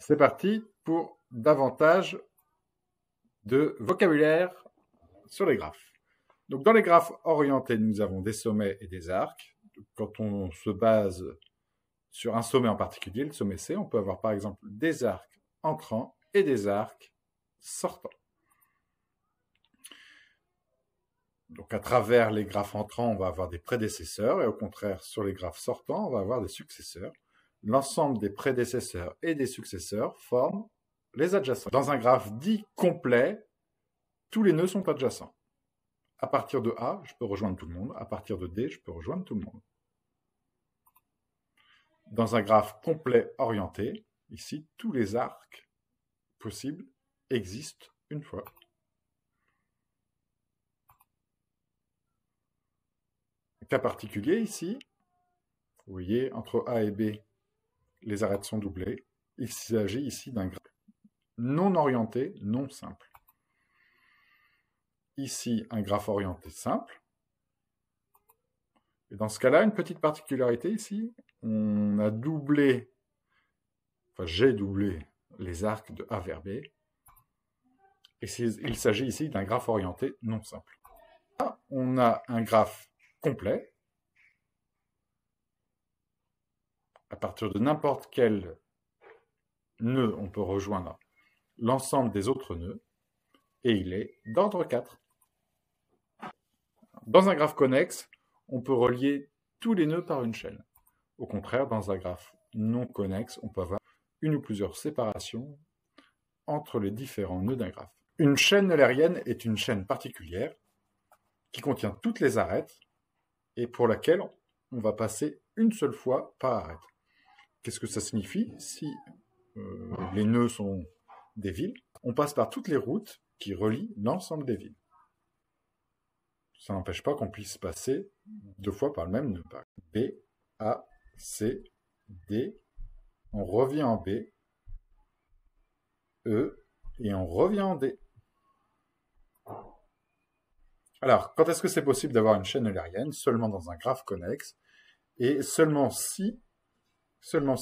C'est parti pour davantage de vocabulaire sur les graphes. Donc, dans les graphes orientés, nous avons des sommets et des arcs. Quand on se base sur un sommet en particulier, le sommet C, on peut avoir par exemple des arcs entrants et des arcs sortants. Donc, à travers les graphes entrants, on va avoir des prédécesseurs, et au contraire, sur les graphes sortants, on va avoir des successeurs. L'ensemble des prédécesseurs et des successeurs forment les adjacents. Dans un graphe dit complet, tous les nœuds sont adjacents. À partir de A, je peux rejoindre tout le monde. À partir de D, je peux rejoindre tout le monde. Dans un graphe complet orienté, ici, tous les arcs possibles existent une fois. Cas particulier ici, vous voyez, entre A et B, les arêtes sont doublées. Il s'agit ici d'un graphe non orienté, non simple. Ici, un graphe orienté simple. Et dans ce cas-là, une petite particularité ici, on a doublé, enfin j'ai doublé les arcs de A vers B. Et il s'agit ici d'un graphe orienté non simple. Là, on a un graphe complet. À partir de n'importe quel nœud, on peut rejoindre l'ensemble des autres nœuds. Et il est d'ordre 4. Dans un graphe connexe, on peut relier tous les nœuds par une chaîne. Au contraire, dans un graphe non connexe, on peut avoir une ou plusieurs séparations entre les différents nœuds d'un graphe. Une chaîne eulérienne est une chaîne particulière qui contient toutes les arêtes et pour laquelle on va passer une seule fois par arête. Qu'est-ce que ça signifie? Si les nœuds sont des villes, on passe par toutes les routes qui relient l'ensemble des villes. Ça n'empêche pas qu'on puisse passer deux fois par le même nœud. B, A, C, D, on revient en B, E, et on revient en D. Alors, quand est-ce que c'est possible d'avoir une chaîne eulérienne? Seulement dans un graphe connexe, et seulement si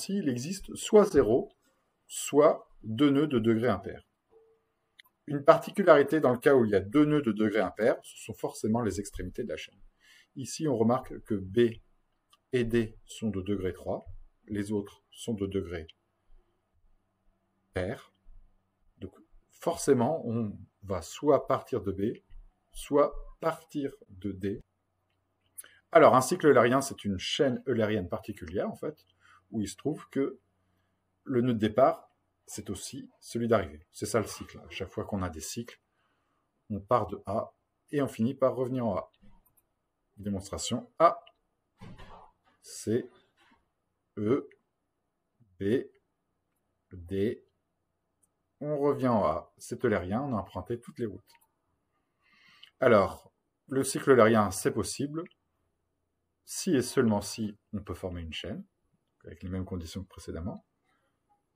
il existe soit 0, soit deux nœuds de degré impair. Une particularité dans le cas où il y a deux nœuds de degré impair, ce sont forcément les extrémités de la chaîne. Ici, on remarque que B et D sont de degré 3, les autres sont de degré pair. Donc, forcément, on va soit partir de B, soit partir de D. Alors, un cycle eulérien, c'est une chaîne eulérienne particulière, en fait, où il se trouve que le nœud de départ, c'est aussi celui d'arrivée. C'est ça le cycle. À chaque fois qu'on a des cycles, on part de A et on finit par revenir en A. Démonstration A, C, E, B, D. On revient en A. C'est eulérien, on a emprunté toutes les routes. Alors, le cycle eulérien, c'est possible. Si et seulement si, on peut former une chaîne, avec les mêmes conditions que précédemment.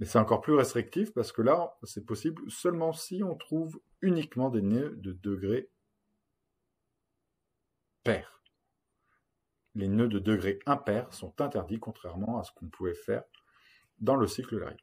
Mais c'est encore plus restrictif parce que là, c'est possible seulement si on trouve uniquement des nœuds de degré pair. Les nœuds de degré impair sont interdits, contrairement à ce qu'on pouvait faire dans le cycle eulérien.